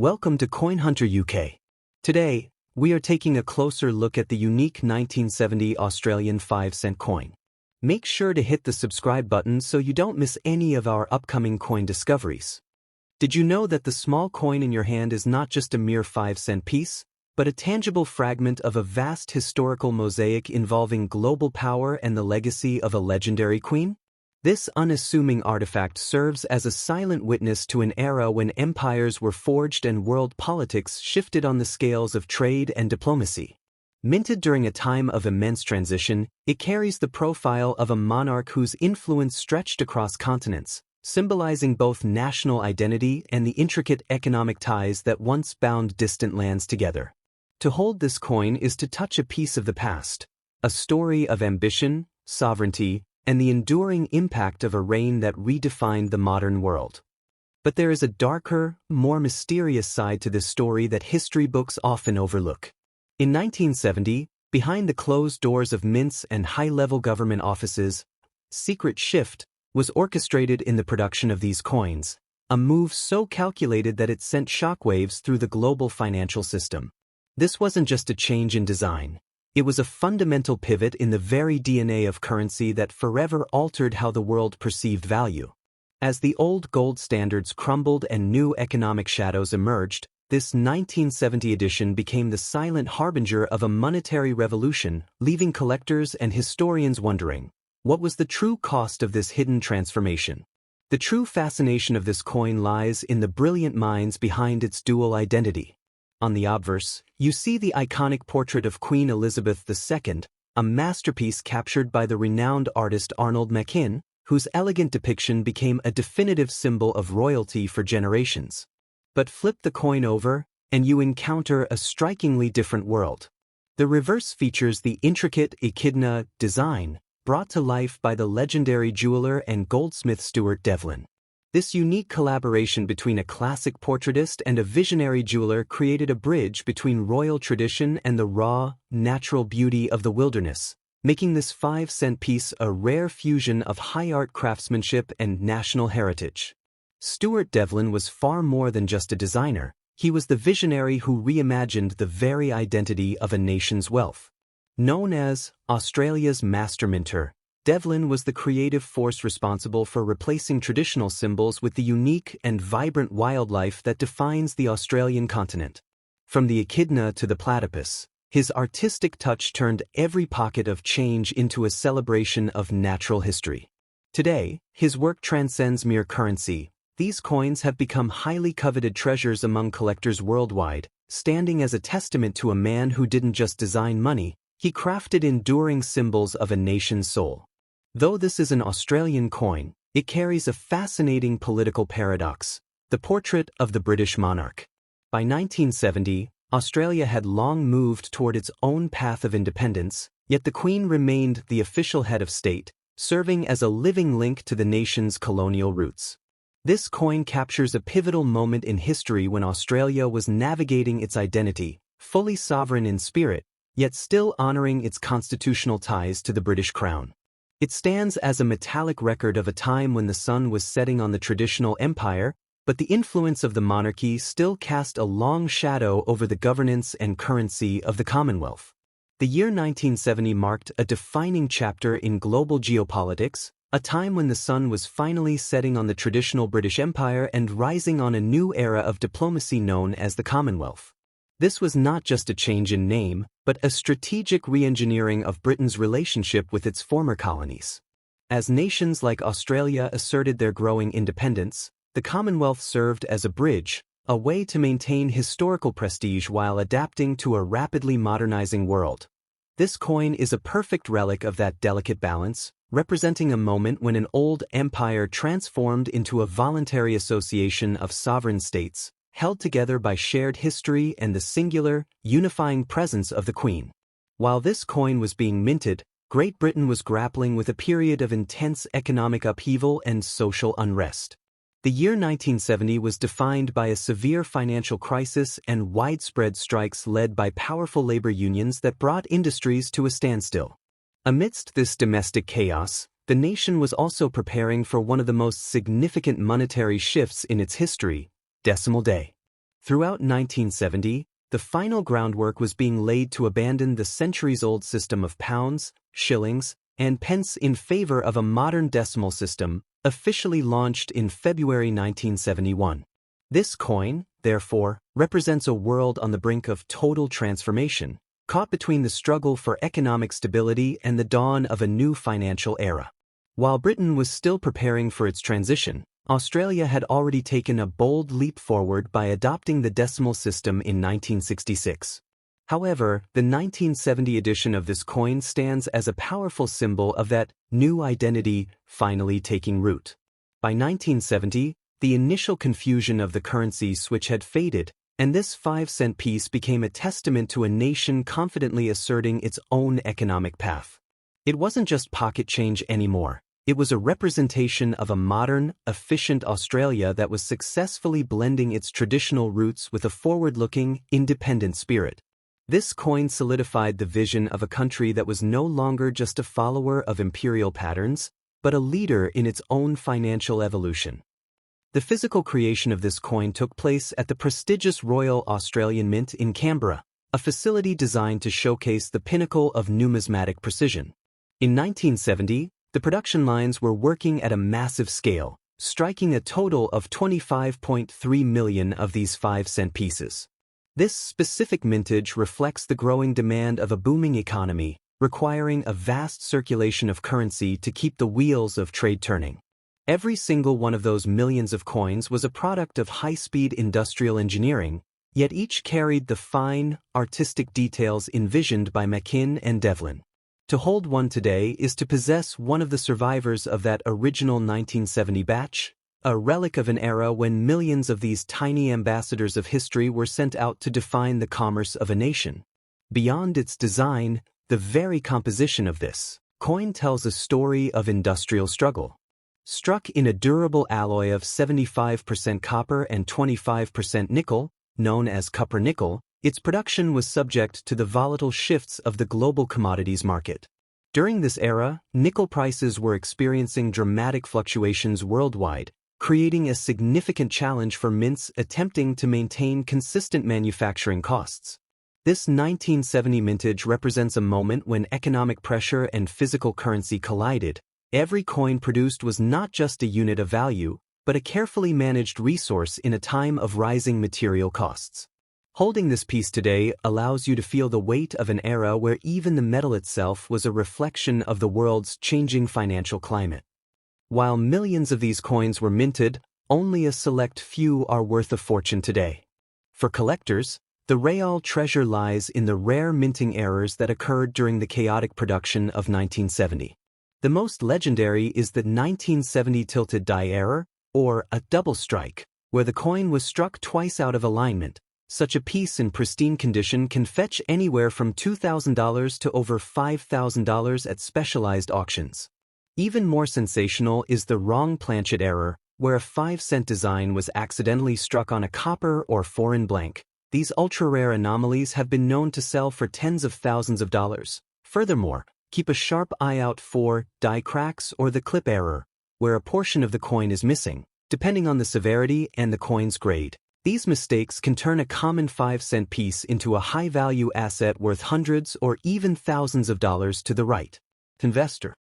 Welcome to CoinHunter UK. Today, we are taking a closer look at the unique 1970 Australian 5-cent coin. Make sure to hit the subscribe button so you don't miss any of our upcoming coin discoveries. Did you know that the small coin in your hand is not just a mere 5-cent piece, but a tangible fragment of a vast historical mosaic involving global power and the legacy of a legendary queen? This unassuming artifact serves as a silent witness to an era when empires were forged and world politics shifted on the scales of trade and diplomacy. Minted during a time of immense transition, it carries the profile of a monarch whose influence stretched across continents, symbolizing both national identity and the intricate economic ties that once bound distant lands together. To hold this coin is to touch a piece of the past, a story of ambition, sovereignty, and the enduring impact of a reign that redefined the modern world. But there is a darker, more mysterious side to this story that history books often overlook. In 1970, behind the closed doors of mints and high-level government offices, a secret shift was orchestrated in the production of these coins, a move so calculated that it sent shockwaves through the global financial system. This wasn't just a change in design. It was a fundamental pivot in the very DNA of currency that forever altered how the world perceived value. As the old gold standards crumbled and new economic shadows emerged, this 1970 edition became the silent harbinger of a monetary revolution, leaving collectors and historians wondering, what was the true cost of this hidden transformation? The true fascination of this coin lies in the brilliant minds behind its dual identity. On the obverse, you see the iconic portrait of Queen Elizabeth II, a masterpiece captured by the renowned artist Arnold Machin, whose elegant depiction became a definitive symbol of royalty for generations. But flip the coin over, and you encounter a strikingly different world. The reverse features the intricate echidna design, brought to life by the legendary jeweler and goldsmith Stuart Devlin. This unique collaboration between a classic portraitist and a visionary jeweler created a bridge between royal tradition and the raw, natural beauty of the wilderness, making this 5-cent piece a rare fusion of high art craftsmanship and national heritage. Stuart Devlin was far more than just a designer. He was the visionary who reimagined the very identity of a nation's wealth. Known as Australia's master minter, Devlin was the creative force responsible for replacing traditional symbols with the unique and vibrant wildlife that defines the Australian continent. From the echidna to the platypus, his artistic touch turned every pocket of change into a celebration of natural history. Today, his work transcends mere currency. These coins have become highly coveted treasures among collectors worldwide, standing as a testament to a man who didn't just design money, he crafted enduring symbols of a nation's soul. Though this is an Australian coin, it carries a fascinating political paradox, the portrait of the British monarch. By 1970, Australia had long moved toward its own path of independence, yet the Queen remained the official head of state, serving as a living link to the nation's colonial roots. This coin captures a pivotal moment in history when Australia was navigating its identity, fully sovereign in spirit, yet still honoring its constitutional ties to the British Crown. It stands as a metallic record of a time when the sun was setting on the traditional empire, but the influence of the monarchy still cast a long shadow over the governance and currency of the Commonwealth. The year 1970 marked a defining chapter in global geopolitics, a time when the sun was finally setting on the traditional British Empire and rising on a new era of diplomacy known as the Commonwealth. This was not just a change in name, but a strategic re-engineering of Britain's relationship with its former colonies. As nations like Australia asserted their growing independence, the Commonwealth served as a bridge, a way to maintain historical prestige while adapting to a rapidly modernizing world. This coin is a perfect relic of that delicate balance, representing a moment when an old empire transformed into a voluntary association of sovereign states, held together by shared history and the singular, unifying presence of the Queen. While this coin was being minted, Great Britain was grappling with a period of intense economic upheaval and social unrest. The year 1970 was defined by a severe financial crisis and widespread strikes led by powerful labor unions that brought industries to a standstill. Amidst this domestic chaos, the nation was also preparing for one of the most significant monetary shifts in its history, decimal day. Throughout 1970, the final groundwork was being laid to abandon the centuries-old system of pounds, shillings, and pence in favor of a modern decimal system, officially launched in February 1971. This coin, therefore, represents a world on the brink of total transformation, caught between the struggle for economic stability and the dawn of a new financial era. While Britain was still preparing for its transition, Australia had already taken a bold leap forward by adopting the decimal system in 1966. However, the 1970 edition of this coin stands as a powerful symbol of that new identity finally taking root. By 1970, the initial confusion of the currency switch had faded, and this 5-cent piece became a testament to a nation confidently asserting its own economic path. It wasn't just pocket change anymore. It was a representation of a modern, efficient Australia that was successfully blending its traditional roots with a forward-looking, independent spirit. This coin solidified the vision of a country that was no longer just a follower of imperial patterns, but a leader in its own financial evolution. The physical creation of this coin took place at the prestigious Royal Australian Mint in Canberra, a facility designed to showcase the pinnacle of numismatic precision. In 1970, the production lines were working at a massive scale, striking a total of 25.3 million of these 5-cent pieces. This specific mintage reflects the growing demand of a booming economy, requiring a vast circulation of currency to keep the wheels of trade turning. Every single one of those millions of coins was a product of high-speed industrial engineering, yet each carried the fine, artistic details envisioned by Machin and Devlin. To hold one today is to possess one of the survivors of that original 1970 batch, a relic of an era when millions of these tiny ambassadors of history were sent out to define the commerce of a nation. Beyond its design, the very composition of this coin tells a story of industrial struggle. Struck in a durable alloy of 75% copper and 25% nickel, known as copper-nickel, its production was subject to the volatile shifts of the global commodities market. During this era, nickel prices were experiencing dramatic fluctuations worldwide, creating a significant challenge for mints attempting to maintain consistent manufacturing costs. This 1970 mintage represents a moment when economic pressure and physical currency collided. Every coin produced was not just a unit of value, but a carefully managed resource in a time of rising material costs. Holding this piece today allows you to feel the weight of an era where even the metal itself was a reflection of the world's changing financial climate. While millions of these coins were minted, only a select few are worth a fortune today. For collectors, the real treasure lies in the rare minting errors that occurred during the chaotic production of 1970. The most legendary is the 1970 tilted die error, or a double strike, where the coin was struck twice out of alignment. Such a piece in pristine condition can fetch anywhere from $2,000 to over $5,000 at specialized auctions. Even more sensational is the wrong Planchet error, where a 5-cent design was accidentally struck on a copper or foreign blank. These ultra-rare anomalies have been known to sell for tens of thousands of dollars. Furthermore, keep a sharp eye out for die cracks or the clip error, where a portion of the coin is missing, depending on the severity and the coin's grade. These mistakes can turn a common 5-cent piece into a high-value asset worth hundreds or even thousands of dollars to the right investor.